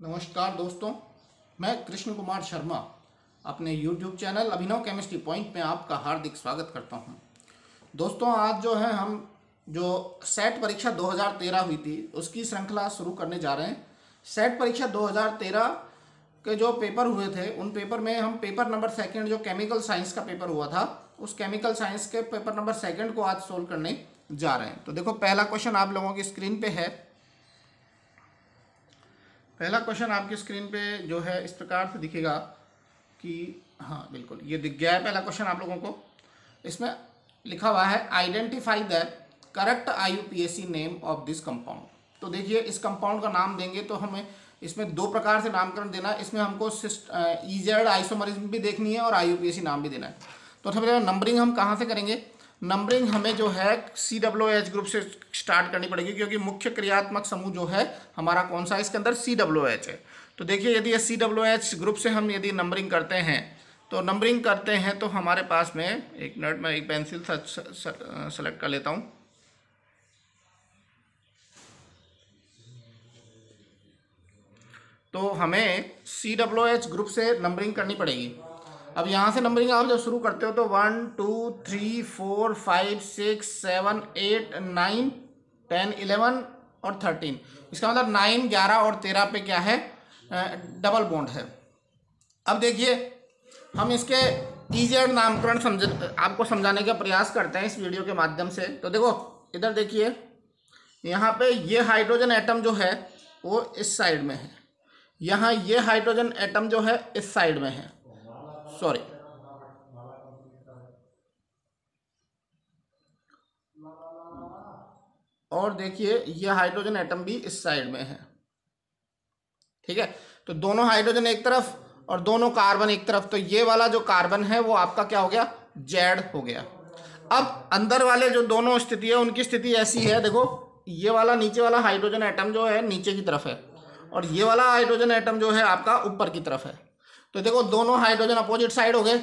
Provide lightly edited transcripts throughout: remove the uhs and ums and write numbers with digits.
नमस्कार दोस्तों, मैं कृष्ण कुमार शर्मा अपने YouTube चैनल अभिनव केमिस्ट्री पॉइंट में आपका हार्दिक स्वागत करता हूं। दोस्तों, आज जो है हम जो सेट परीक्षा 2013 हुई थी उसकी श्रृंखला शुरू करने जा रहे हैं। सेट परीक्षा 2013 के जो पेपर हुए थे उन पेपर में हम पेपर नंबर सेकंड जो केमिकल साइंस का पेपर हुआ था उस केमिकल साइंस के पेपर नंबर सेकंड को आज सोल्व करने जा रहे हैं। तो देखो, पहला क्वेश्चन आप लोगों की स्क्रीन पे है। पहला क्वेश्चन आपकी स्क्रीन पे जो है इस प्रकार से दिखेगा कि हाँ बिल्कुल ये दिख गया है। पहला क्वेश्चन आप लोगों को इसमें लिखा हुआ है identify the correct IUPAC name of this compound. तो देखिए, इस कंपाउंड का नाम देंगे तो हमें इसमें दो प्रकार से नामकरण देना है। इसमें हमको EZ आइसोमरिज्म भी देखनी है और IUPAC नाम भी देना है। तो सबसे पहले नंबरिंग हम कहाँ से करेंगे? नंबरिंग हमें जो है COOH ग्रुप से स्टार्ट करनी पड़ेगी, क्योंकि मुख्य क्रियात्मक समूह जो है हमारा कौन सा है? इसके अंदर COOH है। तो देखिए, यदि COOH ग्रुप से हम यदि नंबरिंग करते हैं तो हमारे पास में, एक मिनट में एक पेंसिल सेलेक्ट कर लेता हूँ। तो हमें COOH ग्रुप से नंबरिंग करनी पड़ेगी। अब यहाँ से नंबरिंग आप जब शुरू करते हो तो 1 2 3 4 5 6 7 8 9 10 11 और 13। इसका मतलब 9 11 और 13 पे क्या है? डबल बॉन्ड है। अब देखिए, हम इसके EZ नामकरण आपको समझाने का प्रयास करते हैं इस वीडियो के माध्यम से। तो देखो, इधर देखिए, यहाँ पे ये हाइड्रोजन एटम जो है वो इस साइड में है, यहाँ ये हाइड्रोजन एटम जो है इस साइड में है, सॉरी, और देखिए ये हाइड्रोजन एटम भी इस साइड में है। ठीक है, तो दोनों हाइड्रोजन एक तरफ और दोनों कार्बन एक तरफ। तो ये वाला जो कार्बन है वो आपका क्या हो गया? Z हो गया। अब अंदर वाले जो दोनों स्थिति है उनकी स्थिति ऐसी है, देखो, ये वाला नीचे वाला हाइड्रोजन एटम जो है नीचे की तरफ है और ये वाला हाइड्रोजन एटम जो है आपका ऊपर की तरफ है। तो देखो, दोनों हाइड्रोजन अपोजिट साइड हो गए।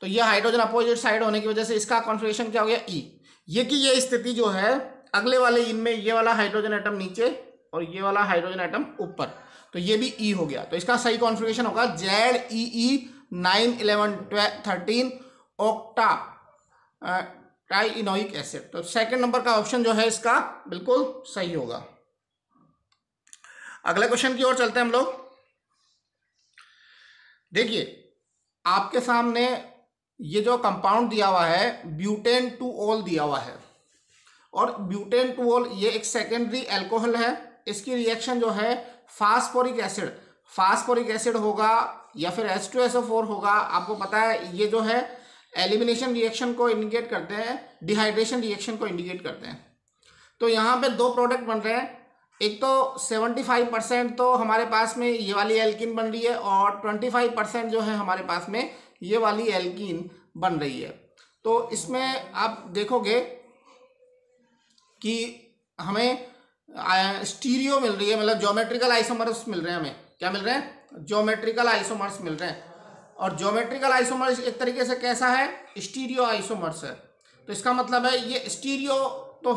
तो ये हाइड्रोजन अपोजिट साइड होने की वजह से इसका कॉन्फिगरेशन क्या हो गया? E। ये की ये स्थिति जो है अगले वाले इनमें ये वाला हाइड्रोजन एटम नीचे और ये वाला हाइड्रोजन एटम ऊपर, तो ये भी E हो गया। तो इसका सही कॉन्फिगरेशन होगा ZEE 9 11 13 ऑक्टा ट्राइइनोइक एसिड। तो सेकंड नंबर का ऑप्शन जो है इसका बिल्कुल सही होगा। अगले क्वेश्चन की ओर चलते हैं हम लोग। देखिए, आपके सामने ये जो कंपाउंड दिया हुआ है ब्यूटेन टू ऑल दिया हुआ है, और ब्यूटेन टू ऑल ये एक सेकेंडरी अल्कोहल है। इसकी रिएक्शन जो है फास्फोरिक एसिड होगा या फिर H2SO4 होगा। आपको पता है ये जो है एलिमिनेशन रिएक्शन को इंडिकेट करते हैं, डिहाइड्रेशन रिएक्शन को इंडिकेट करते हैं। तो यहाँ पे दो प्रोडक्ट बन रहे हैं। एक तो 75% तो हमारे पास में ये वाली एल्कीन बन रही है और 25% जो है हमारे पास में ये वाली एल्कीन बन रही है। तो इसमें आप देखोगे कि हमें स्टीरियो मिल रही है, मतलब ज्योमेट्रिकल आइसोमर्स मिल रहे हैं। हमें क्या मिल रहे हैं? ज्योमेट्रिकल आइसोमर्स मिल रहे हैं। और ज्योमेट्रिकल आइसोमर्स एक तरीके से कैसा है? स्टीरियो आइसोमर्स है। तो इसका मतलब है ये स्टीरियो, तो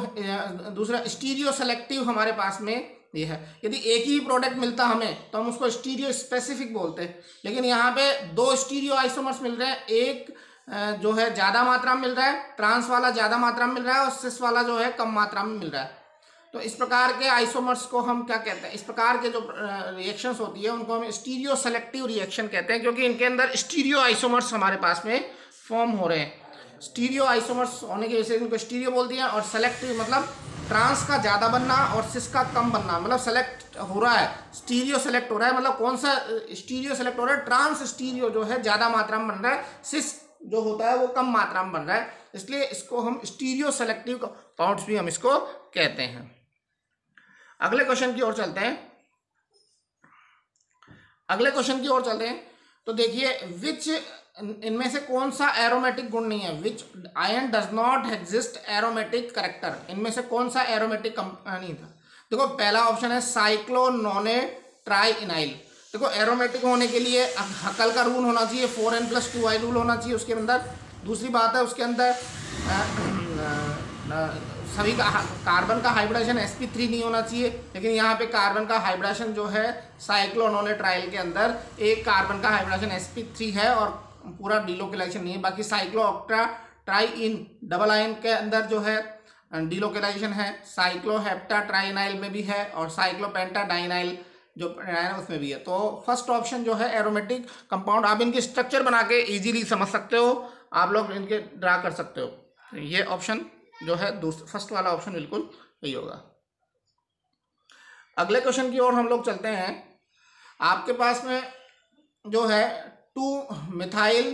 दूसरा स्टीरियो सेलेक्टिव हमारे पास में ये है। यदि एक ही प्रोडक्ट मिलता हमें तो हम उसको स्टीरियो स्पेसिफिक बोलते हैं, लेकिन यहाँ पे दो स्टीरियो आइसोमर्स मिल रहे हैं। एक जो है ज़्यादा मात्रा में मिल रहा है, ट्रांस वाला ज़्यादा मात्रा में मिल रहा है और सिस वाला जो है कम मात्रा में मिल रहा है। तो इस प्रकार के आइसोमर्स को हम क्या कहते हैं? इस प्रकार के जो रिएक्शंस होती है उनको हम स्टीरियो सेलेक्टिव रिएक्शन कहते हैं, क्योंकि इनके अंदर स्टीरियो आइसोमर्स हमारे पास में फॉर्म हो रहे हैं। स्टीरियो आइसोमर्स होने की वजह से इनको स्टीरियो बोल दिया। और सेलेक्टिव मतलब ट्रांस का ज़्यादा बनना और सिस का कम बनना, मतलब सेलेक्ट हो रहा है, स्टीरियो सेलेक्ट हो रहा है। मतलब कौन सा स्टीरियो सेलेक्ट हो रहा है? ट्रांस स्टीरियो जो है ज़्यादा मात्रा में बन रहा है, सिस जो होता है वो कम मात्रा में बन रहा है, इसलिए इसको हम स्टीरियो सेलेक्टिव कंपाउंड्स भी हम इसको कहते हैं। अगले क्वेश्चन की ओर चलते हैं। तो देखिए, विच इनमें से कौन सा एरोमेटिक गुण नहीं है? विच ion does not exist aromatic character. इनमें से कौन सा एरोमेटिक नहीं था? देखो, पहला ऑप्शन है साइक्लोनोने ट्राइइनाइल। देखो, एरोमेटिक होने के लिए हकल का रूल होना चाहिए, 4n+2i रूल होना चाहिए उसके अंदर। दूसरी बात है उसके अंदर सभी का कार्बन का हाइब्रिडाइजेशन sp3 नहीं होना चाहिए, लेकिन यहाँ पे कार्बन का हाइब्रिडाइजेशन जो है साइक्लोनोलेट्राइल के अंदर एक कार्बन का हाइब्रिडाइजेशन sp3 है और पूरा डिलोकेलाइजेशन नहीं है। बाकी साइक्लोऑक्टा ट्राइइन डबल आयन के अंदर जो है डिलोकेलाइजेशन है, साइक्लोहेप्टा ट्राइनाइल में भी है और साइक्लोपेंटा डाइनाइल जो उसमें भी है। तो फर्स्ट ऑप्शन जो है एरोमेटिक कंपाउंड, आप इनके स्ट्रक्चर बना के इजीली समझ सकते हो, आप लोग इनके ड्रा कर सकते हो। ये ऑप्शन जो है फर्स्ट वाला ऑप्शन बिल्कुल सही होगा। अगले क्वेश्चन की ओर हम लोग चलते हैं। आपके पास में जो है 2 मिथाइल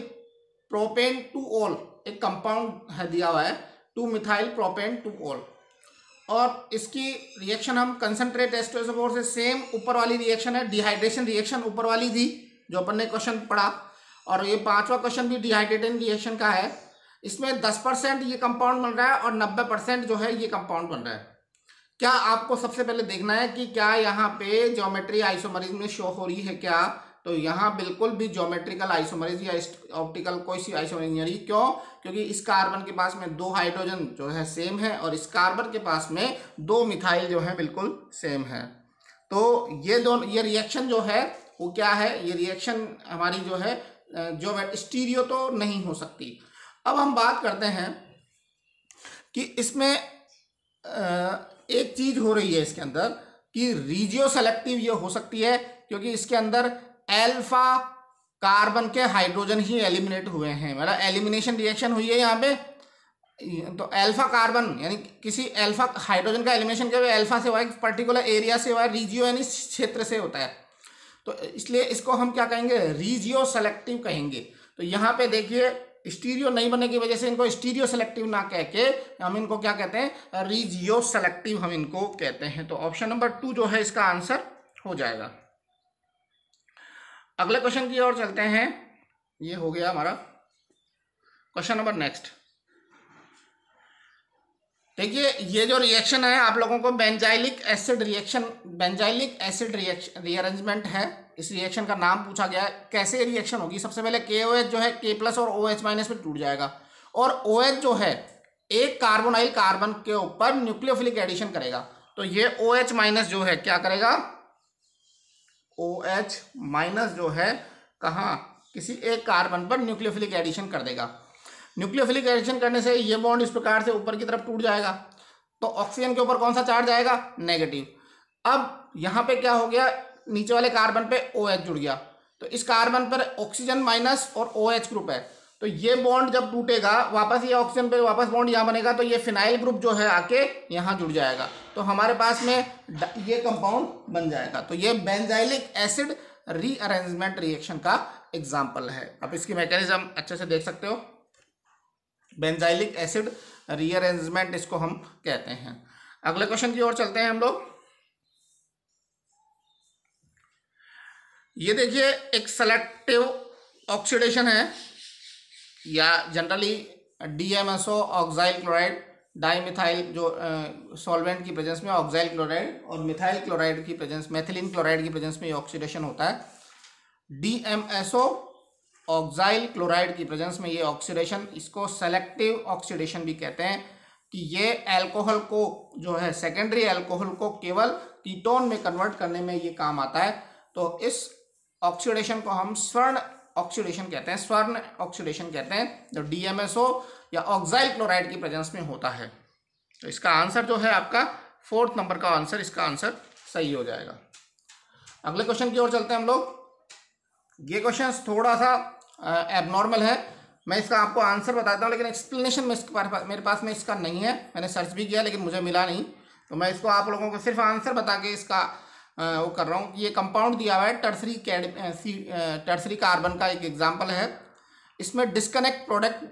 प्रोपेन 2 ऑल एक कंपाउंड है दिया हुआ है, 2 मिथाइल प्रोपेन 2 ऑल, और इसकी रिएक्शन हम कंसंट्रेट H2SO4 से सेम ऊपर वाली रिएक्शन है, डिहाइड्रेशन रिएक्शन ऊपर वाली थी जो अपन ने क्वेश्चन पढ़ा, और ये 5वां क्वेश्चन भी डिहाइड्रेशन रिएक्शन का है। इसमें 10% ये कंपाउंड बन रहा है और 90% जो है ये कंपाउंड बन रहा है। क्या आपको सबसे पहले देखना है कि क्या यहाँ पे ज्योमेट्री आइसोमरिज्म में शो हो रही है क्या, तो यहाँ बिल्कुल भी ज्योमेट्रिकल आइसोमरिज्म या ऑप्टिकल कोई सी आइसोमरिज्म नहीं। क्यों? क्योंकि इस कार्बन के पास में 2 हाइड्रोजन जो है सेम है और इस कार्बन के पास में 2 मिथाइल जो है बिल्कुल सेम है। तो ये दोनों ये रिएक्शन जो है वो क्या है, ये रिएक्शन हमारी जो है जो स्टीरियो तो नहीं हो सकती। अब हम बात करते हैं कि इसमें एक चीज हो रही है इसके अंदर कि रीजियो सेलेक्टिव ये हो सकती है, क्योंकि इसके अंदर अल्फा कार्बन के हाइड्रोजन ही एलिमिनेट हुए हैं, मतलब एलिमिनेशन रिएक्शन हुई है यहाँ पे। तो अल्फा कार्बन यानी किसी अल्फा हाइड्रोजन का एलिमिनेशन के अल्फा से हुआ है, पर्टिकुलर एरिया से हुआ है, रीजियो यानी क्षेत्र से होता है। तो इसलिए इसको हम क्या कहेंगे, रीजियो सेलेक्टिव कहेंगे। तो यहाँ पे देखिए स्टीरियो नहीं बनने की वजह से इनको स्टीरियो सेलेक्टिव ना कह के हम इनको क्या कहते हैं, रीजियो सेलेक्टिव हम इनको कहते हैं। तो ऑप्शन नंबर 2 जो है इसका आंसर हो जाएगा। अगले क्वेश्चन की ओर चलते हैं। ये हो गया हमारा क्वेश्चन नंबर नेक्स्ट। देखिए ये जो रिएक्शन है आप लोगों को बेंजाइलिक एसिड रिएक्शन रीअरेंजमेंट है। इस रिएक्शन का नाम पूछा गया है। कैसे रिएक्शन होगी, सबसे पहले KOH जो है K+ और OH- में टूट जाएगा, और OH जो है एक कार्बोनाइल कार्बन के ऊपर न्यूक्लियोफिलिक एडिशन करेगा। तो ये OH- जो है क्या करेगा, OH- जो है कहाँ, किसी एक कार्बन पर न्यूक्लियोफिलिक एडिशन कर देगा। न्यूक्लियोफिलिक एडिशन करने से ये बॉन्ड इस प्रकार से ऊपर की तरफ टूट जाएगा। तो ऑक्सीजन के ऊपर कौन सा चार्ज आएगा, नेगेटिव। अब यहाँ पे क्या हो गया, नीचे वाले कार्बन पे OH जुड़ गया, तो इस कार्बन पर ऑक्सीजन माइनस और OH ग्रुप है। तो ये बॉन्ड जब टूटेगा वापस ये ऑक्सीजन पे वापस बॉन्ड यहाँ बनेगा, तो ये फिनाइल ग्रुप जो है आके यहाँ जुड़ जाएगा, तो हमारे पास में ये कंपाउंड बन जाएगा। तो ये बेंजाइलिक एसिड रीअरेंजमेंट रिएक्शन का एग्जाम्पल है। अब इसकी मैकेनिज्म अच्छे से देख सकते हो। बेंजाइलिक एसिड रीअरेंजमेंट इसको हम कहते हैं। अगले क्वेश्चन की ओर चलते हैं हम लोग। ये देखिए एक सेलेक्टिव ऑक्सीडेशन है, या जनरली DMSO ऑक्साइल क्लोराइड डाईमिथाइल जो सॉल्वेंट की प्रेजेंस में ऑक्साइल क्लोराइड और मिथाइल क्लोराइड की प्रेजेंस मेथिलीन क्लोराइड की प्रेजेंस में ये ऑक्सीडेशन होता है। DMSO ऑक्साइल क्लोराइड की प्रेजेंस में ये ऑक्सीडेशन, इसको सेलेक्टिव ऑक्सीडेशन भी कहते हैं, कि ये अल्कोहल को जो है सेकेंडरी अल्कोहल को केवल कीटोन में कन्वर्ट करने में ये काम आता है। तो इस ऑक्सीडेशन को हम स्वर्ण ऑक्सीडेशन कहते हैं, स्वर्ण ऑक्सीडेशन कहते हैं, जो DMSO या ऑक्साइल क्लोराइड की प्रेजेंस में होता है। तो इसका आंसर जो है आपका 4th नंबर का आंसर, इसका आंसर सही हो जाएगा। अगले क्वेश्चन की ओर चलते हैं हम लोग। ये क्वेश्चन थोड़ा सा एबनॉर्मल है, मैं इसका आपको आंसर बताता हूँ, लेकिन एक्सप्लेनेशन मेरे पास में इसका नहीं है। मैंने सर्च भी किया लेकिन मुझे मिला नहीं, तो मैं इसको आप लोगों को सिर्फ आंसर बता के इसका वो कर रहा हूँ। ये कंपाउंड दिया हुआ है टर्सरी कार्बन का एक एग्जाम्पल है। इसमें डिस्कनेक्ट प्रोडक्ट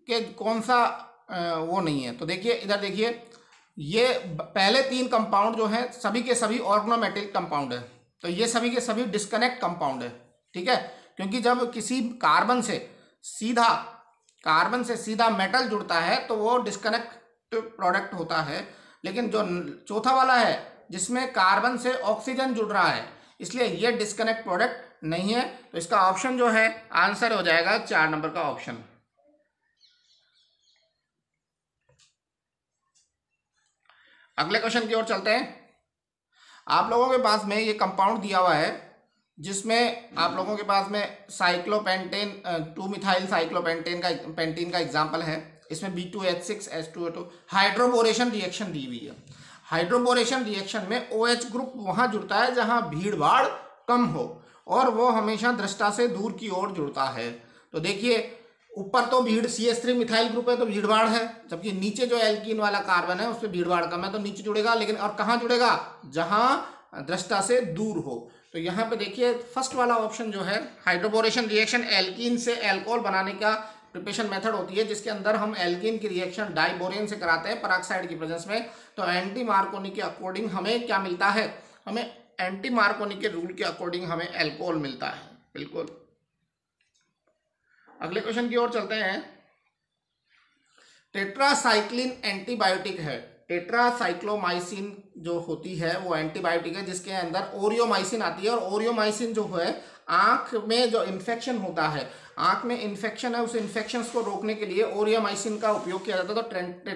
के कौन सा वो नहीं है। तो देखिए इधर देखिए, ये पहले 3 कंपाउंड जो हैं सभी के सभी ऑर्गेनोमेटिक कंपाउंड है, तो ये सभी के सभी डिस्कनेक्ट कंपाउंड है, ठीक है। क्योंकि जब किसी कार्बन से सीधा मेटल जुड़ता है तो वो डिस्कनेक्ट प्रोडक्ट होता है। लेकिन जो चौथा वाला है जिसमें कार्बन से ऑक्सीजन जुड़ रहा है, इसलिए ये डिस्कनेक्ट प्रोडक्ट नहीं है। तो इसका ऑप्शन जो है आंसर हो जाएगा 4 नंबर का ऑप्शन। अगले क्वेश्चन की ओर चलते हैं। आप लोगों के पास में ये कंपाउंड दिया हुआ है जिसमें आप लोगों के पास में साइक्लोपेंटेन 2 मिथाइल साइक्लोपेंटेन का पेंटीन का एग्जाम्पल है। इसमें B2H6H2O2 हाइड्रोबोरेशन रिएक्शन दी हुई है। हाइड्रोबोरेशन रिएक्शन में OH ग्रुप वहां जुड़ता है जहां भीड़ भाड़ कम हो और वो हमेशा दृष्टा से दूर की ओर जुड़ता है। तो देखिए ऊपर तो भीड़ CH3 मिथाइल ग्रुप है तो भीड़ भाड़ है, जबकि नीचे जो एल्कीन वाला कार्बन है उस पर भीड़ भाड़ कम है तो नीचे जुड़ेगा। लेकिन और कहाँ जुड़ेगा? जहां दृष्टा से दूर हो। तो यहाँ पे देखिए फर्स्ट वाला ऑप्शन जो है हाइड्रोबोरेशन रिएक्शन एल्कीन से एल्कोहल बनाने का प्रिपरेशन मेथड होती है, जिसके अंदर हम एल्कीन की रिएक्शन डाइबोरेन से कराते हैं पेरोक्साइड की प्रेजेंस में। तो एंटी मार्कोनी के अकॉर्डिंग हमें क्या मिलता है? हमें एंटी मार्कोनी के रूल के अकॉर्डिंग हमें एल्कोहल मिलता है। बिल्कुल। अगले क्वेश्चन की ओर चलते हैं। टेट्रासाइक्लिन एंटीबायोटिक है। टेट्रासाइक्लोमाइसिन जो होती है वो एंटीबायोटिक है जिसके अंदर ओरियोमाइसिन आती है। और ओरियोमाइसिन जो है आंख में जो इन्फेक्शन होता है, आंख में इन्फेक्शन है, उस इन्फेक्शन को रोकने के लिए ओरियोमाइसिन का उपयोग किया जाता है।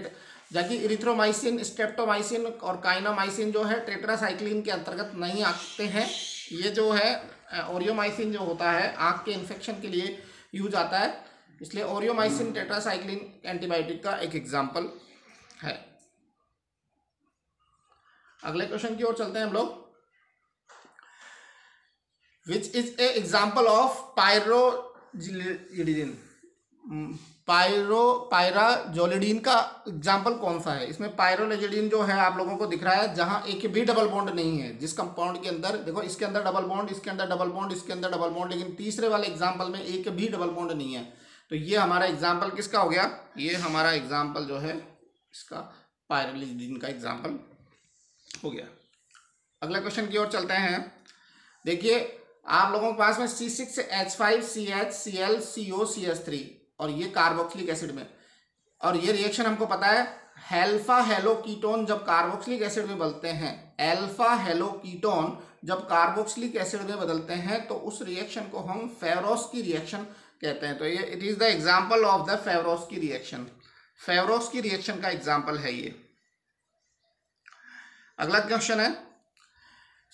तो जबकि इरिथ्रोमाइसिन, स्ट्रेप्टोमाइसिन और काइनामाइसिन जो है टेट्रासाइक्लिन के अंतर्गत नहीं आते हैं। ये जो है ओरियोमाइसिन जो होता है आंख के इन्फेक्शन के लिए यूज आता है, इसलिए ओरियोमाइसिन टेट्रासाइक्लिन एंटीबायोटिक का एक एग्जाम्पल है। अगले क्वेश्चन की ओर चलते हैं हम लोग। Which is a example of pyrazolidine. Pyrazolidine का एग्जाम्पल कौन सा है? इसमें पायरोलिजिडिन जो है आप लोगों को दिख रहा है जहां एक भी डबल बॉन्ड नहीं है। जिस कंपाउंड के अंदर देखो इसके अंदर डबल बॉन्ड, इसके अंदर डबल बॉन्ड, इसके अंदर डबल बॉन्ड, लेकिन तीसरे वाले एग्जाम्पल में एक भी डबल बॉन्ड नहीं है। तो ये हमारा एग्जाम्पल किसका हो गया? ये हमारा एग्जाम्पल जो है इसका पायरोलिजिडिन का एग्जाम्पल हो गया। अगले क्वेश्चन की ओर चलते हैं। देखिए आप लोगों के पास में C6H5CH Cl CO CH3 और ये कार्बोक्सिलिक एसिड में, और ये रिएक्शन हमको पता है अल्फा हेलो कीटोन जब कार्बोक्सिलिक एसिड में बदलते हैं, अल्फा हेलो कीटोन जब कार्बोक्सिलिक एसिड में बदलते हैं तो उस रिएक्शन को हम फेवरोस्की रिएक्शन कहते हैं। तो ये it is the example of the Favorskii reaction. Favorskii reaction का एग्जाम्पल है ये। अगला क्वेश्चन है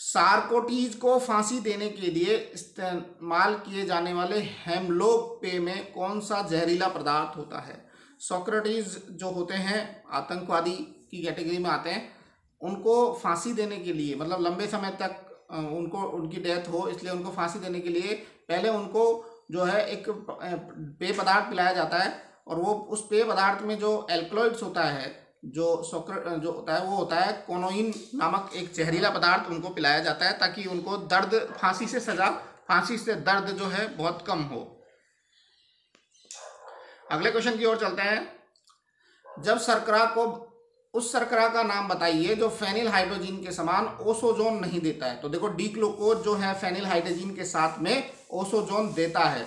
सार्कोटीज को फांसी देने के लिए इस्तेमाल किए जाने वाले हेमलॉक पे में कौन सा जहरीला पदार्थ होता है? सोक्रेटिस जो होते हैं आतंकवादी की कैटेगरी में आते हैं, उनको फांसी देने के लिए मतलब लंबे समय तक उनकी डेथ हो इसलिए उनको फांसी देने के लिए पहले उनको जो है एक पेय पदार्थ पिलाया जाता है और वो उस पेय पदार्थ में जो एल्कलॉइड्स होता है जो होता है वो होता है कोनोइन नामक एक जहरीला पदार्थ उनको पिलाया जाता है ताकि उनको दर्द फांसी से दर्द जो है बहुत कम हो। अगले क्वेश्चन की ओर चलते हैं। जब शर्करा को उस शर्करा का नाम बताइए जो फेनिल हाइड्रोजन के समान ओसोजोन नहीं देता है। तो देखो डी ग्लूकोज जो है फेनिल हाइड्रोजन के साथ में ओसोजोन देता है,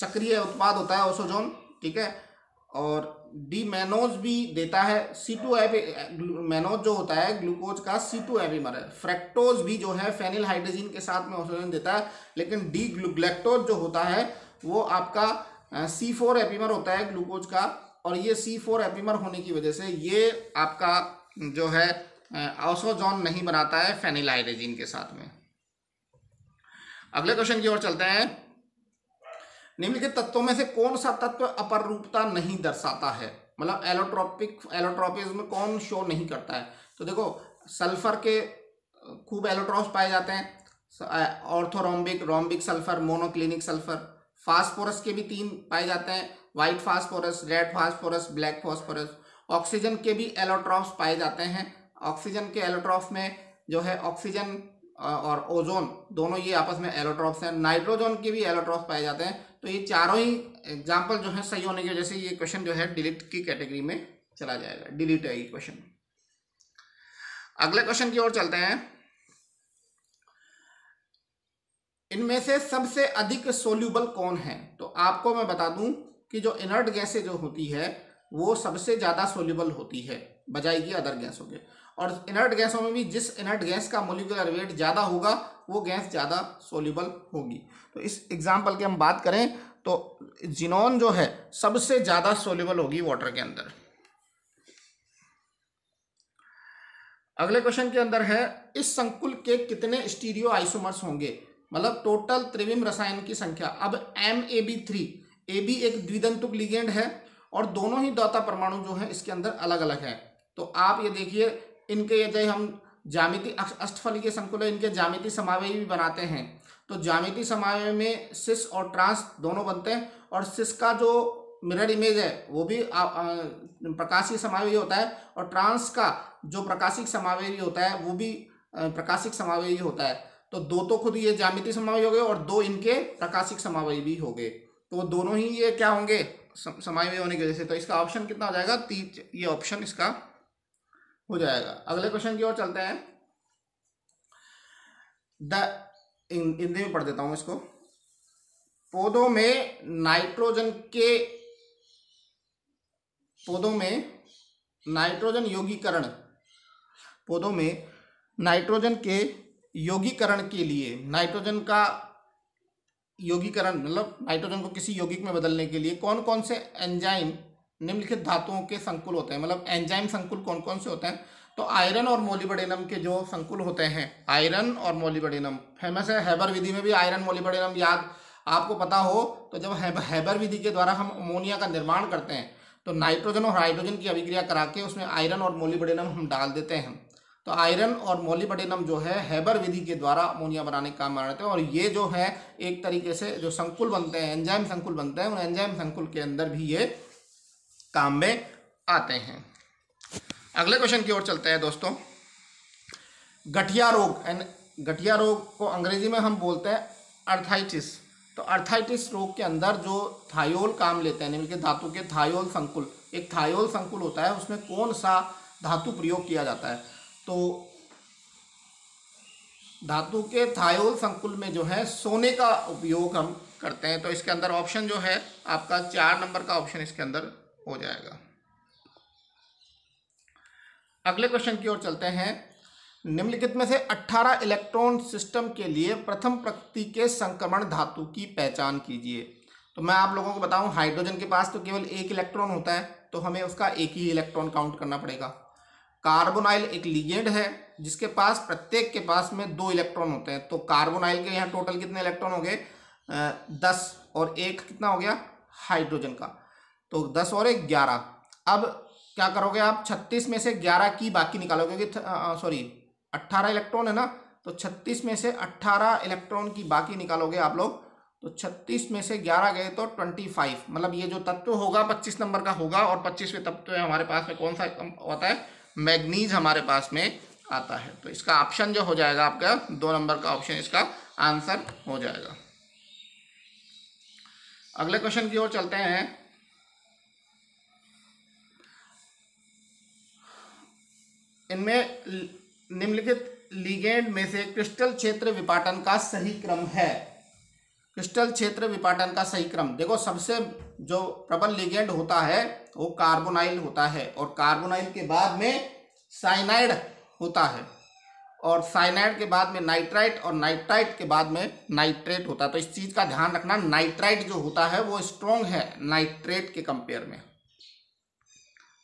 चक्रीय उत्पाद होता है ओसोजोन, ठीक है। और डी मैनोज भी देता है। मैनोज जो होता है ग्लूकोज का C2 एपिमर है। फ्रैक्टोज भी जो है फेनिल हाइड्रोजन के साथ में ओसोजोन देता है, लेकिन डी ग्लैक्टोज जो होता है वो आपका C4 एपिमर होता है ग्लूकोज का, और ये C4 एपिमर होने की वजह से ये आपका जो है ओसोजोन नहीं बनाता है फेनिल हाइड्रोजन के साथ में। अगले क्वेश्चन की ओर चलते हैं। निम्नलिखित तत्वों में से कौन सा तत्व अपरूपता नहीं दर्शाता है? मतलब एलोट्रोपिज्म कौन शो नहीं करता है? तो देखो सल्फर के खूब एलोट्रोप्स पाए जाते हैं, orthorhombic, rhombic sulphur, monoclinic sulphur. Phosphorus के भी 3 पाए जाते हैं, white phosphorus, red phosphorus, black phosphorus. Oxygen के भी एलोट्रोप्स पाए जाते हैं। ऑक्सीजन के एलोट्रोप्स में जो है ऑक्सीजन और ओजोन दोनों ये आपस में एलोट्रोप्स हैं। नाइट्रोजन के भी एलोट्रोप्स पाए जाते हैं। तो ये चारों ही एग्जाम्पल जो है सही होने की वजह से ये क्वेश्चन जो है डिलीट की कैटेगरी में चला जाएगा, डिलीट है ये क्वेश्चन। अगले क्वेश्चन की ओर चलते हैं। इनमें से सबसे अधिक सोल्यूबल कौन है? तो आपको मैं बता दूं कि जो इनर्ट गैसें जो होती है वो सबसे ज्यादा सोल्यूबल होती है बजाय की अदर गैसों के। और इनर्ट गैसों में भी जिस इनर्ट गैस का मोलिकुलर वेट ज़्यादा होगा वो गैस ज़्यादा सोल्यूबल होगी। तो इस एग्जाम्पल की हम बात करें तो जिनोन जो है सबसे ज़्यादा सोल्यूबल होगी वाटर के अंदर। अगले क्वेश्चन के अंदर है, इस संकुल के कितने स्टीरियो आइसोमर्स होंगे, मतलब टोटल त्रिविम रसायन की संख्या। अब MAB3, AB एक द्विदंतुक लिगेंड है और दोनों ही द्वितीय परमाणु जो है इसके अंदर अलग अलग है। तो आप ये देखिए, इनके यदि हम ज्यामिति अष्टफली के संकुल है, इनके ज्यामिति समावयवी भी बनाते हैं। तो ज्यामिति समावयवी में सिस और ट्रांस दोनों बनते हैं, और सिस का जो मिरर इमेज है वो भी प्रकाशिक समावयवी होता है, और ट्रांस का जो प्रकाशिक समावयवी होता है वो भी प्रकाशिक समावयवी होता है। तो दो तो खुद ये ज्यामिति समावयवी हो गए और दो इनके प्रकाशिक समावयवी भी हो गए। तो दोनों ही ये क्या होंगे, समावयवी होने की वजह से। तो इसका ऑप्शन कितना हो जाएगा, ये ऑप्शन इसका हो जाएगा। अगले क्वेश्चन की ओर चलते हैं। हिंदी में पढ़ देता हूं इसको। पौधों में नाइट्रोजन यौगीकरण, पौधों में नाइट्रोजन के यौगीकरण के लिए, नाइट्रोजन का यौगीकरण मतलब नाइट्रोजन को किसी यौगिक में बदलने के लिए कौन कौन से एंजाइम निम्नलिखित धातुओं के संकुल होते हैं, मतलब एंजाइम संकुल कौन कौन से होते हैं। तो आयरन और मोलिब्डेनम के जो संकुल होते हैं, आयरन और मोलिब्डेनम फेमस है। हैबर विधि में भी आयरन मोलिब्डेनम याद आपको पता हो, तो जब हैबर विधि के द्वारा हम अमोनिया का निर्माण करते हैं तो नाइट्रोजन और हाइड्रोजन की अभिक्रिया करा के उसमें आयरन और मोलिब्डेनम हम डाल देते हैं। तो आयरन और मोलिब्डेनम जो है हैबर विधि के द्वारा अमोनिया बनाने का काम बनाते हैं, और ये जो है एक तरीके से जो संकुल बनते हैं, एंजाइम संकुल बनते हैं, उन एंजाइम संकुल के अंदर भी ये काम में आते हैं। अगले क्वेश्चन की ओर चलते हैं दोस्तों। गठिया रोग को अंग्रेजी में हम बोलते हैं अर्थाइटिस। तो अर्थाइटिस रोग के अंदर जो थायोल काम लेते हैं, निम्नलिखित धातु के थायोल संकुल, एक थायोल संकुल होता है, उसमें कौन सा धातु प्रयोग किया जाता है। तो धातु के थायोल संकुल में जो है सोने का उपयोग हम करते हैं। तो इसके अंदर ऑप्शन जो है आपका 4 नंबर का ऑप्शन इसके अंदर हो जाएगा। अगले क्वेश्चन की ओर चलते हैं। निम्नलिखित में से 18 इलेक्ट्रॉन सिस्टम के लिए प्रथम प्रकृति के संक्रमण धातु की पहचान कीजिए। तो मैं आप लोगों को बताऊं, हाइड्रोजन के पास तो केवल एक इलेक्ट्रॉन होता है, तो हमें उसका एक ही इलेक्ट्रॉन काउंट करना पड़ेगा। कार्बोनाइल एक लिगेंड है जिसके पास प्रत्येक के पास में 2 इलेक्ट्रॉन होते हैं। तो कार्बोनाइल के यहाँ टोटल कितने इलेक्ट्रॉन हो गए, 10, और एक कितना हो गया हाइड्रोजन का, तो 10 और 1 11। अब क्या करोगे आप, 36 में से 11 की बाकी निकालोगे, क्योंकि सॉरी 18 इलेक्ट्रॉन है ना, तो 36 में से 18 इलेक्ट्रॉन की बाकी निकालोगे आप लोग, तो 36 में से 11 गए तो 25, मतलब ये जो तत्व होगा 25 नंबर का होगा, और 25वें तत्व हमारे पास में कौन सा होता है, मैग्नीज हमारे पास में आता है। तो इसका ऑप्शन जो हो जाएगा आपका 2 नंबर का ऑप्शन इसका आंसर हो जाएगा। अगले क्वेश्चन की ओर चलते हैं। इनमें निम्नलिखित लिगेंड में से क्रिस्टल क्षेत्र विपाटन का सही क्रम है। क्रिस्टल क्षेत्र विपाटन का सही क्रम देखो, सबसे जो प्रबल लिगेंड होता है वो कार्बोनाइल होता है, और कार्बोनाइल के बाद में साइनाइड होता है, और साइनाइड के बाद में नाइट्राइट, और नाइट्राइट के बाद में नाइट्रेट होता है। तो इस चीज़ का ध्यान रखना, नाइट्राइट जो होता है वो स्ट्रॉन्ग है नाइट्रेट के कंपेयर में।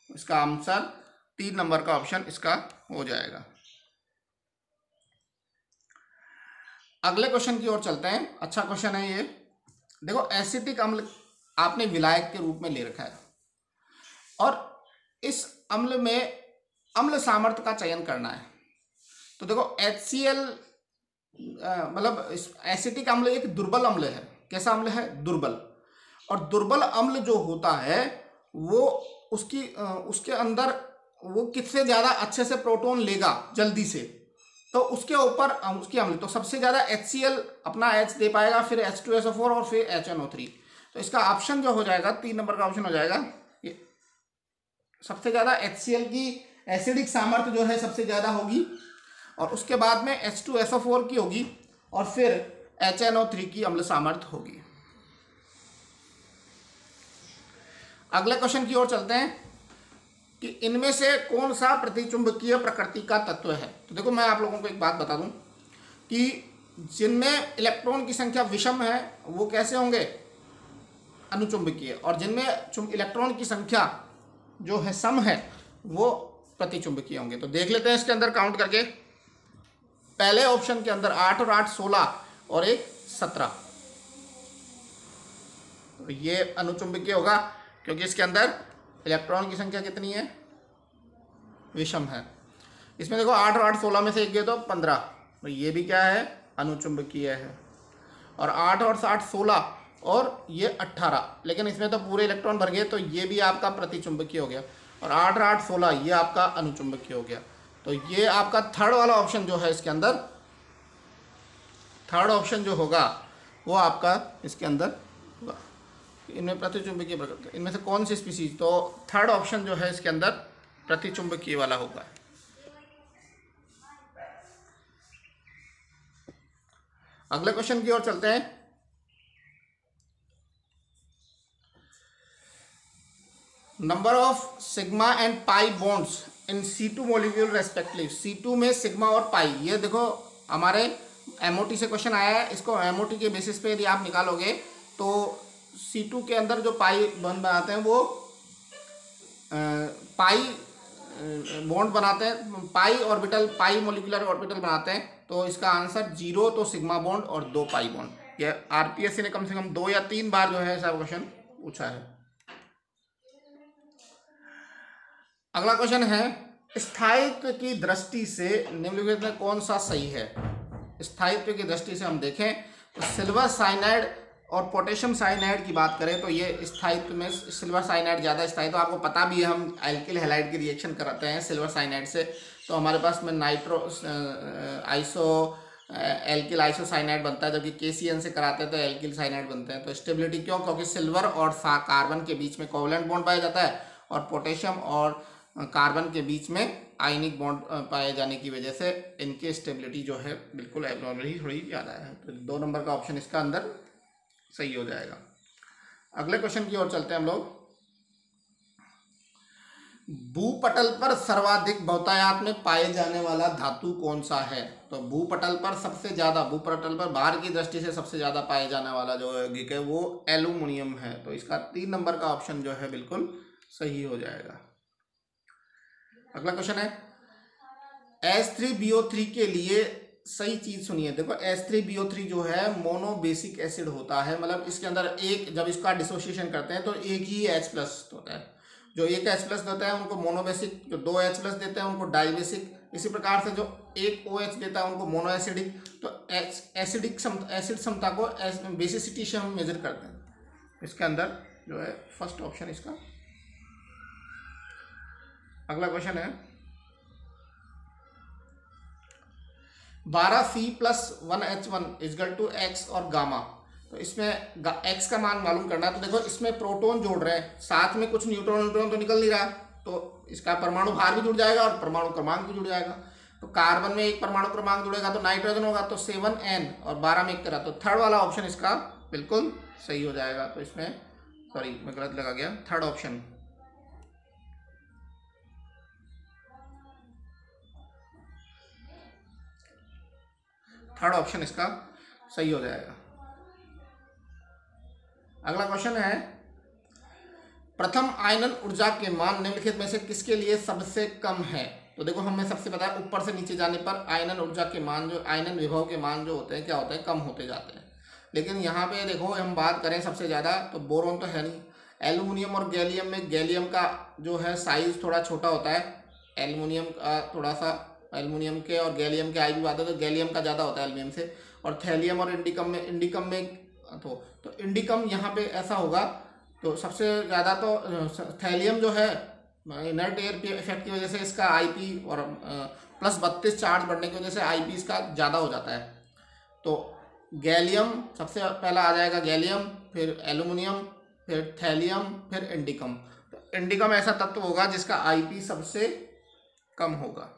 इसका आंसर 3 नंबर का ऑप्शन इसका हो जाएगा। अगले क्वेश्चन की ओर चलते हैं। अच्छा क्वेश्चन है ये, देखो एसिटिक अम्ल आपने विलायक के रूप में ले रखा है, और इस अम्ल में अम्ल सामर्थ्य का चयन करना है। तो देखो HCl मतलब एसिटिक अम्ल एक दुर्बल अम्ल है। कैसा अम्ल है, दुर्बल। और दुर्बल अम्ल जो होता है वो उसके अंदर वो किससे ज़्यादा अच्छे से प्रोटॉन लेगा जल्दी से, तो उसके ऊपर उसकी अम्ल, तो सबसे ज़्यादा HCl अपना H दे पाएगा, फिर H2SO4 और फिर HNO3। तो इसका ऑप्शन जो हो जाएगा 3 नंबर का ऑप्शन हो जाएगा। ये सबसे ज़्यादा HCl की एसिडिक सामर्थ्य जो है सबसे ज़्यादा होगी, और उसके बाद में H2SO4 की होगी, और फिर HNO3 की अम्ल सामर्थ्य होगी। अगले क्वेश्चन की ओर चलते हैं कि इनमें से कौन सा प्रतिचुंबकीय प्रकृति का तत्व है। तो देखो मैं आप लोगों को एक बात बता दूं कि जिनमें इलेक्ट्रॉन की संख्या विषम है वो कैसे होंगे, अनुचुंबकीय, और जिनमें इलेक्ट्रॉन की संख्या जो है सम है वो प्रतिचुंबकीय होंगे। तो देख लेते हैं इसके अंदर काउंट करके। पहले ऑप्शन के अंदर 8 और 8 16 और एक 17, तो ये अनुचुंबकीय होगा क्योंकि इसके अंदर इलेक्ट्रॉन की संख्या कितनी है, विषम है। इसमें देखो 8 और 8 16 में से एक गए तो 15, तो ये भी क्या है, अनुचुंबकीय है। और 8 और 8 16 और ये 18, लेकिन इसमें तो पूरे इलेक्ट्रॉन भर गए, तो ये भी आपका प्रतिचुंबकीय हो गया। और 8 और 8 16 ये आपका अनुचुंबकीय हो गया। तो ये आपका थर्ड वाला ऑप्शन जो है इसके अंदर, थर्ड ऑप्शन जो होगा वो आपका इसके अंदर होगा। इनमें प्रतिचुंबकीय प्रकृति, इनमें से कौन सी स्पीसीज, तो थर्ड ऑप्शन जो है इसके अंदर प्रतिचुंबकीय वाला होगा। अगले क्वेश्चन की ओर चलते हैं। Number of sigma and pi bonds in C2 molecule respectively. C2 में सिग्मा और पाई, ये देखो हमारे MOT से क्वेश्चन आया है। इसको MOT के बेसिस पे यदि आप निकालोगे तो C2 के अंदर जो पाई बॉन्ड बनाते हैं वो पाई बॉन्ड बनाते हैं, पाई ऑर्बिटल, पाई मोलिकुलर ऑर्बिटल बनाते हैं। तो इसका आंसर 0 तो सिग्मा बॉन्ड और 2 पाई बॉन्ड। ये RPSC ने कम से कम 2 या 3 बार जो है ऐसा क्वेश्चन पूछा है। अगला क्वेश्चन है, स्थायित्व की दृष्टि से निम्नलिखित में कौन सा सही है। स्थायित्व की दृष्टि से हम देखें तो सिल्वर साइनाइड और पोटेशियम साइनाइड की बात करें तो ये स्थायित्व में सिल्वर साइनाइड ज़्यादा स्थायी। तो आपको पता भी है हम एल्किल हैलाइड की रिएक्शन कराते हैं सिल्वर साइनाइड से, तो हमारे पास में एल्किल आइसोसाइनाइड बनता है, जबकि KCN से कराते हैं तो एल्किल साइनाइड बनते हैं। तो स्टेबिलिटी क्यों, क्योंकि सिल्वर और कार्बन के बीच में कोवलेंट बॉन्ड पाया जाता है और पोटेशियम और कार्बन के बीच में आयनिक बॉन्ड पाए जाने की वजह से इनकी स्टेबिलिटी जो है बिल्कुल एब्नॉर्मली थोड़ी ज़्यादा है। तो 2 नंबर का ऑप्शन इसका अंदर सही हो जाएगा। अगले क्वेश्चन की ओर चलते हैं हम लोग। भूपटल पर सर्वाधिक बहुतायत में पाए जाने वाला धातु कौन सा है। तो भूपटल पर सबसे ज़्यादा, भूपटल पर बाहर की दृष्टि से सबसे ज़्यादा पाए जाने वाला जो यौगिक है वो एल्यूमिनियम है। तो इसका 3 नंबर का ऑप्शन जो है बिल्कुल सही हो जाएगा। अगला क्वेश्चन है, H3BO3 के लिए सही चीज सुनिए। देखो H3BO3 जो है मोनो बेसिक एसिड होता है, मतलब इसके अंदर एक, जब इसका डिसोसिएशन करते हैं तो एक ही H+ होता है। जो एक H+ देता है उनको मोनोबेसिक, जो 2 H+ देते हैं उनको डाइबेसिक। इसी प्रकार से जो एक OH देता है उनको मोनो एसिडिक। तो एसिड क्षमता को बेसिसिटी से हम मेजर करते हैं। इसके अंदर जो है फर्स्ट ऑप्शन इसका। अगला क्वेश्चन है, 12C+1H1 = X और गामा। तो इसमें X का मान मालूम करना है। तो देखो इसमें प्रोटॉन जोड़ रहे हैं, साथ में कुछ न्यूट्रॉन तो निकल नहीं रहा, तो इसका परमाणु भार भी जुड़ जाएगा और परमाणु क्रमांक भी जुड़ जाएगा। तो कार्बन में एक परमाणु क्रमांक जुड़ेगा तो नाइट्रोजन होगा, तो 7N और 12 में 1 तरह। तो थर्ड वाला ऑप्शन इसका बिल्कुल सही हो जाएगा। तो इसमें सॉरी मैं गलत लगा गया, थर्ड ऑप्शन। थर्ड ऑप्शन इसका सही हो जाएगा। अगला क्वेश्चन है, प्रथम आयनन ऊर्जा के मान निम्नलिखित में से किसके लिए सबसे कम है। तो देखो हमें सबसे पता है ऊपर से नीचे जाने पर आयनन ऊर्जा के मान, जो आयनन विभव के मान जो होते हैं क्या होते हैं, कम होते जाते हैं। लेकिन यहाँ पे देखो हम बात करें सबसे ज़्यादा, तो बोरोन तो है नहीं। एल्यूमिनियम और गैलियम में गैलियम का जो है साइज थोड़ा छोटा होता है, एल्यूमिनियम का थोड़ा सा, एल्यूमिनियम के और गैलियम के आई भी बात है तो गैलियम का ज़्यादा होता है एल्यूमिनियम से। और थैलियम और इंडिकम में तो इंडिकम यहाँ पे ऐसा होगा। तो सबसे ज़्यादा तो थैलियम जो है इनर्ट एयर इफेक्ट की वजह से इसका IP और +32 चार्ज बढ़ने की वजह से IP इसका ज़्यादा हो जाता है। तो गैलियम सबसे पहला आ जाएगा, गैलियम, फिर एल्यूमिनियम, फिर थैलियम, फिर इंडिकम। तो इंडिकम ऐसा तत्व होगा जिसका IP सबसे कम होगा।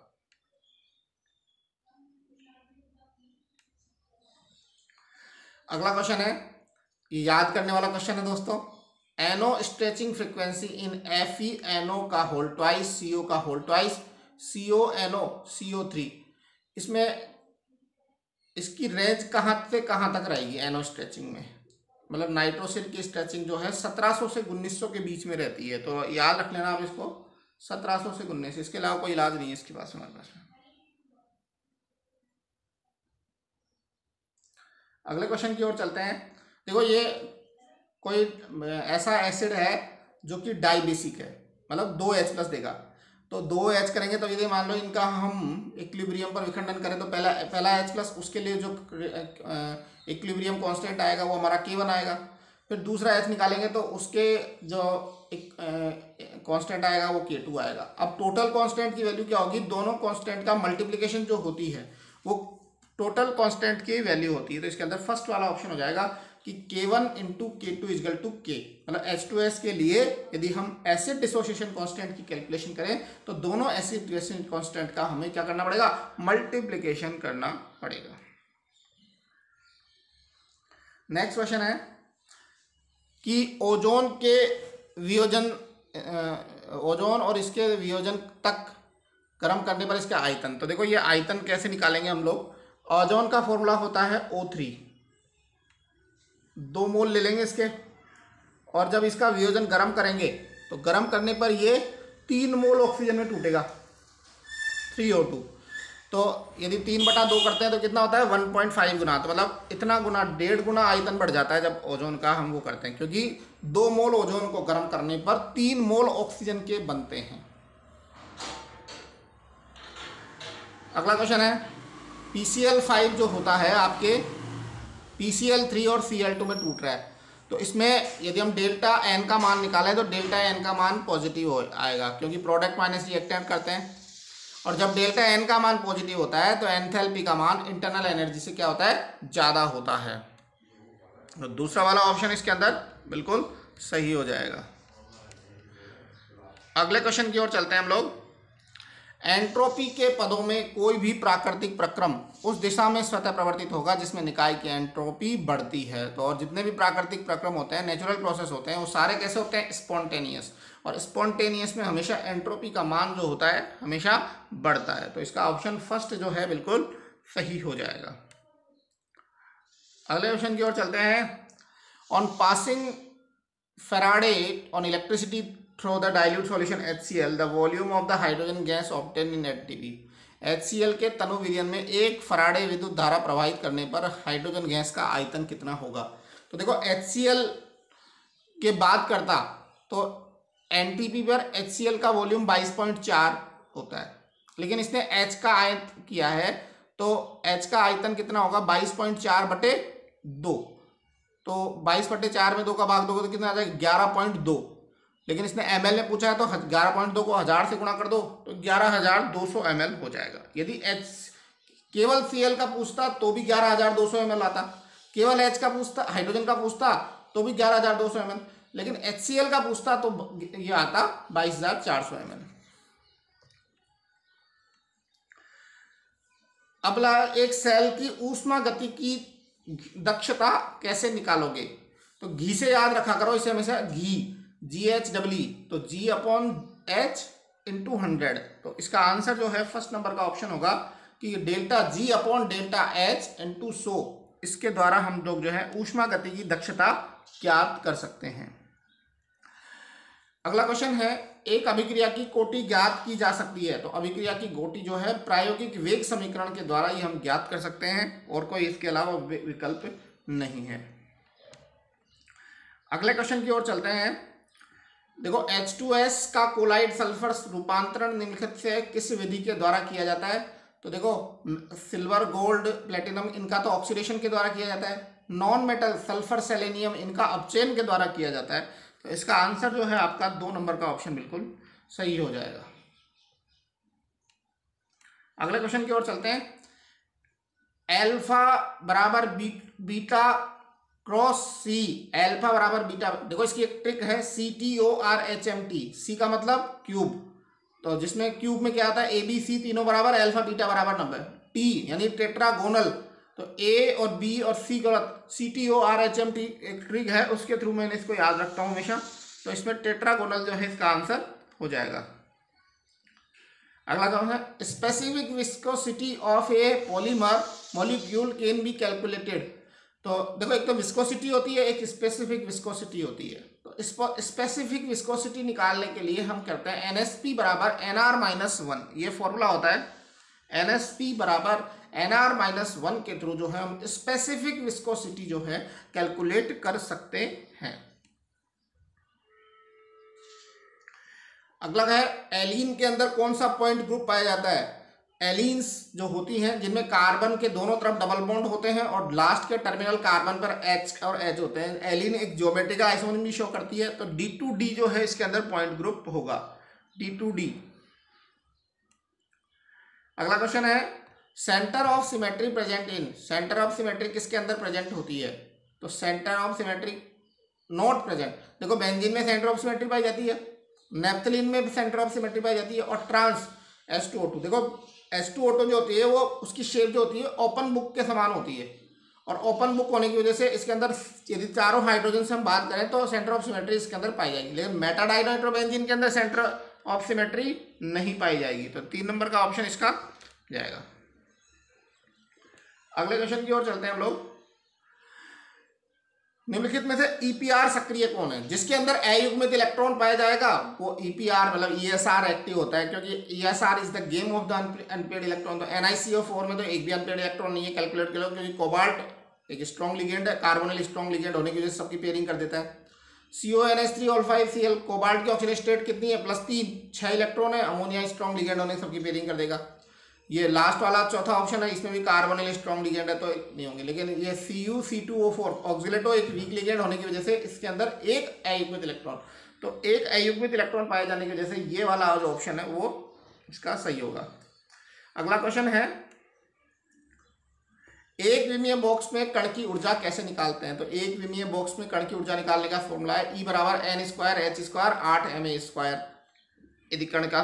अगला क्वेश्चन है, ये याद करने वाला क्वेश्चन है दोस्तों। एनो स्ट्रेचिंग फ्रीक्वेंसी इन FeNO का होल ट्वाइस, CO का होल ट्वाइस, CONO CO3, इसमें इसकी रेंज कहाँ से कहाँ तक रहेगी एनो स्ट्रेचिंग में। मतलब नाइट्रोसिल की स्ट्रेचिंग जो है 1700 से 1900 के बीच में रहती है। तो याद रख लेना आप इसको, 1700 से 19, इसके अलावा कोई इलाज नहीं है इसके पास हमारे पास। अगले क्वेश्चन की ओर चलते हैं। देखो ये कोई ऐसा एसिड है जो कि डाइबेसिक है, मतलब 2H+ देगा। तो 2H करेंगे तो यदि मान लो इनका हम इक्विलिब्रियम पर विखंडन करें तो पहला H+, उसके लिए जो इक्विलिब्रियम कांस्टेंट आएगा वो हमारा K1 आएगा। फिर दूसरा H निकालेंगे तो उसके जो कांस्टेंट आएगा वो K2 आएगा। अब टोटल कांस्टेंट की वैल्यू क्या होगी, दोनों कांस्टेंट का मल्टीप्लिकेशन जो होती है वो टोटल कांस्टेंट की वैल्यू होती है। तो इसके अंदर फर्स्ट वाला ऑप्शन हो जाएगा कि K1 × K2 = K, मतलब H2S के लिए यदि हम एसिड डिसोसिएशन कांस्टेंट की कैलकुलेशन करें तो दोनों एसिड डिसोसिएशन कांस्टेंट का हमें क्या करना पड़ेगा, मल्टीप्लिकेशन करना पड़ेगा। नेक्स्ट क्वेश्चन है कि ओजोन के वियोजन, ओजोन और इसके वियोजन तक गर्म करने पर इसका आयतन। तो देखो ये आयतन कैसे निकालेंगे हम लोग। ओजोन का फॉर्मूला होता है O3, 2 मोल ले लेंगे इसके, और जब इसका वियोजन गर्म करेंगे तो गर्म करने पर ये 3 मोल ऑक्सीजन में टूटेगा, 3O2। तो यदि 3/2 करते हैं तो कितना होता है, 1.5 गुना। तो मतलब इतना गुना, 1.5 गुना आयतन बढ़ जाता है जब ओजोन का हम वो करते हैं, क्योंकि 2 मोल ओजोन को गर्म करने पर 3 मोल ऑक्सीजन के बनते हैं। अगला क्वेश्चन है PCl5 जो होता है आपके PCl3 और Cl2 में टूट रहा है। तो इसमें यदि हम डेल्टा N का मान निकालें तो डेल्टा N का मान पॉजिटिव आएगा, क्योंकि प्रोडक्ट माइनस रिएक्टेंट करते हैं। और जब डेल्टा N का मान पॉजिटिव होता है तो एंथैल्पी का मान इंटरनल एनर्जी से क्या होता है, ज़्यादा होता है। तो दूसरा वाला ऑप्शन इसके अंदर बिल्कुल सही हो जाएगा। अगले क्वेश्चन की ओर चलते हैं हम लोग। एंट्रोपी के पदों में कोई भी प्राकृतिक प्रक्रम उस दिशा में स्वतः प्रवर्तित होगा जिसमें निकाय की एंट्रोपी बढ़ती है। तो और जितने भी प्राकृतिक प्रक्रम होते हैं, नेचुरल प्रोसेस होते हैं, वो सारे कैसे होते हैं, स्पॉन्टेनियस। और स्पॉन्टेनियस में हमेशा एंट्रोपी का मान जो होता है हमेशा बढ़ता है। तो इसका ऑप्शन फर्स्ट जो है बिल्कुल सही हो जाएगा। अगले क्वेश्चन की ओर चलते हैं। On passing Faraday on electricity through the dilute solution HCl, the volume of the hydrogen gas obtained in ATP। HCl के तनु विलयन में 1 फराडे विद्युत धारा प्रवाहित करने पर हाइड्रोजन गैस का आयतन कितना होगा। तो देखो HCl के बात करता तो NTP पर HCl का वॉल्यूम 22.4 होता है, लेकिन इसने H का आयत किया है तो H का आयतन कितना होगा, 22.4/2। तो 22/4 में 2 का भाग दोगे तो कितना आ जाएगा, 11.2। लेकिन इसने ml में पूछा है तो 11.2 को 1000 से गुणा कर दो तो 11,200 ml हो जाएगा। यदि H केवल Cl का पूछता तो भी 11,200 ml आता, केवल H का पूछता, हाइड्रोजन का पूछता तो भी 11,200 ml, लेकिन HCl का पूछता तो ये आता 22,400 ml। अब एक सेल की ऊष्मा गति की दक्षता कैसे निकालोगे। तो घी से याद रखा करो इसे हमेशा, घी GHE, तो G/H × 100। तो इसका आंसर जो है फर्स्ट नंबर का ऑप्शन होगा कि ΔG/ΔH × 100। इसके द्वारा हम लोग जो है ऊष्मा गति की दक्षता ज्ञात कर सकते हैं। अगला क्वेश्चन है, एक अभिक्रिया की कोटि ज्ञात की जा सकती है। तो अभिक्रिया की कोटि जो है प्रायोगिक वेग समीकरण के द्वारा ही हम ज्ञात कर सकते हैं, और कोई इसके अलावा विकल्प नहीं है। अगले क्वेश्चन की ओर चलते हैं। देखो H2S का कोलाइड सल्फर रूपांतरण निम्नलिखित से किस विधि के द्वारा किया जाता है। तो देखो सिल्वर, गोल्ड, प्लेटिनम इनका तो ऑक्सीडेशन के द्वारा किया जाता है। नॉन मेटल सल्फर, सेलेनियम इनका अपचयन के द्वारा किया जाता है। तो इसका आंसर जो है आपका 2 नंबर का ऑप्शन बिल्कुल सही हो जाएगा। अगले क्वेश्चन की ओर चलते हैं। अल्फा बराबर बीटा क्रॉस सी, अल्फा बराबर बीटा। देखो इसकी एक ट्रिक है, CTORHMT। सी का मतलब क्यूब, तो जिसमें क्यूब में क्या आता है, ABC तीनों बराबर, अल्फा बीटा बराबर 90। टी यानी टेट्रागोनल, तो A और B और C गलत, CTORHMT एक ट्रिक है, उसके थ्रू मैंने इसको याद रखता हूँ हमेशा। तो इसमें टेट्रागोनल जो है इसका आंसर हो जाएगा। अगला क्वेश्चन है, specific viscosity of A polymer molecule can be calculated. तो देखो एक तो विस्कोसिटी होती है, एक स्पेसिफिक विस्कोसिटी होती है। तो तो स्पेसिफिक विस्कोसिटी निकालने के लिए हम करते हैं NSP बराबर NR-1, ये फॉर्मूला होता है। NSP बराबर NR-1 के थ्रू जो है हम स्पेसिफिक विस्कोसिटी जो है कैलकुलेट कर सकते हैं। अगला है एलीन के अंदर कौन सा पॉइंट ग्रुप पाया जाता है। एलीन्स जो होती हैं जिनमें कार्बन के दोनों तरफ डबल बॉन्ड होते हैं और लास्ट के टर्मिनल कार्बन पर H और H होते हैं। एलीन एक ज्योमेट्रिक आइसोमर भी शो करती है, तो D2D जो है इसके अंदर पॉइंट ग्रुप होगा, D2D। अगला क्वेश्चन है centre of symmetry present in. Centre of symmetry किसके अंदर प्रेजेंट होती है, तो centre of symmetry not present. देखो बेंजीन में सेंटर ऑफ सिमेट्री पाई जाती है, नेफ्थलीन में सेंटर ऑफ सिमेट्री पाई जाती है, और ट्रांस H2O2, देखो H2O2 जो होती है वो उसकी शेप जो होती है ओपन बुक के समान होती है, और ओपन बुक होने की वजह से इसके अंदर यदि चारों हाइड्रोजन से हम बात करें तो सेंटर ऑफ सिमेट्री इसके अंदर पाई जाएगी, लेकिन मेटाडाइनाइट्रोबेंजीन के अंदर सेंटर ऑफ सिमेट्री नहीं पाई जाएगी। तो 3 नंबर का ऑप्शन इसका जाएगा। अगले क्वेश्चन की ओर चलते हैं हम लोग। निम्नलिखित में से EPR सक्रिय कौन है। जिसके अंदर अयुग्मित इलेक्ट्रॉन पाया जाएगा वो EPR मतलब ESR एक्टिव होता है, क्योंकि ESR is the game of the unpaired electron. तो NiCO4 में तो एक भी अनपेड इलेक्ट्रॉन नहीं है, कैलकुलेट कर लो, क्योंकि कोबाल्ट एक स्ट्रॉन्ग लिगेंड है, कार्बोनिल स्ट्रॉन्ग लिगेंड होने की वजह से सबकी पेयरिंग कर देता है। CONH3 कोबाल्ट की ऑक्सीडेशन स्टेट कितनी है, +3, 6 इलेक्ट्रॉन है, अमोनिया स्ट्रॉन्ग लिगेंड होने से सबकी पेयरिंग कर देगा। ये लास्ट वाला चौथा ऑप्शन है, इसमें भी कार्बोनिल स्ट्रॉन्ग लिगेंड है तो नहीं होंगे, लेकिन ये CuC2O4 ऑक्सिलेटो एक वीक लिगेंड होने की वजह से इसके अंदर एक अयुग्मित इलेक्ट्रॉन, तो एक अयुग्मित इलेक्ट्रॉन पाए जाने की वजह से ये वाला जो ऑप्शन है वो इसका सही होगा। अगला क्वेश्चन है एक विमीय बॉक्स में कण की ऊर्जा कैसे निकालते हैं। तो एक विमीय बॉक्स में कण की ऊर्जा निकालने का फॉर्मूला है E बराबर n² h² 8ma²। यदि कण का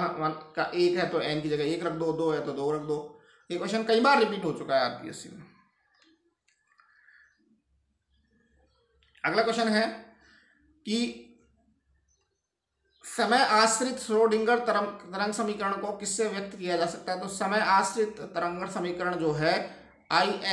1 है तो n की जगह 1 रख दो, 2 है तो 2 रख दो। ये क्वेश्चन कई बार रिपीट हो चुका है आरपीएससी में। अगला क्वेश्चन है कि समय आश्रित श्रोडिंगर तरंग समीकरण को किससे व्यक्त किया जा सकता है। तो समय आश्रित तरंग समीकरण जो है IH/2π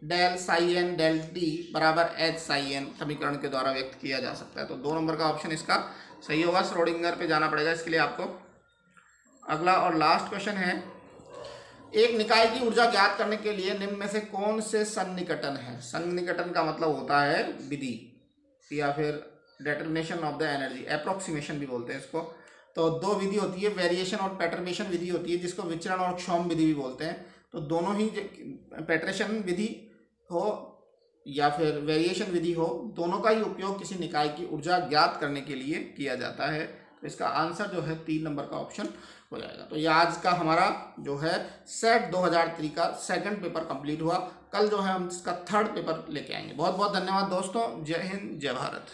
del psi n del t बराबर H psi n समीकरण के द्वारा व्यक्त किया जा सकता है। तो 2 नंबर का ऑप्शन इसका सही होगा। श्रोडिंगर पे जाना पड़ेगा इसके लिए आपको। अगला और लास्ट क्वेश्चन है एक निकाय की ऊर्जा ज्ञात करने के लिए निम्न में से कौन से सन्निकटन है। सन्निकटन का मतलब होता है विधि या फिर determination of the energy, approximation भी बोलते हैं इसको। तो 2 विधि होती है, वेरिएशन और पैटर्नेशन विधि होती है, जिसको विचरण और क्षौम विधि भी बोलते हैं। तो दोनों ही पैटर्नेशन विधि हो या फिर वेरिएशन विधि हो, दोनों का ही उपयोग किसी निकाय की ऊर्जा ज्ञात करने के लिए किया जाता है। तो इसका आंसर जो है 3 नंबर का ऑप्शन हो जाएगा। तो ये आज का हमारा जो है सेट 2003 का 2nd पेपर कंप्लीट हुआ। कल जो है हम इसका 3rd पेपर लेके आएंगे। बहुत बहुत धन्यवाद दोस्तों। जय हिंद, जय भारत।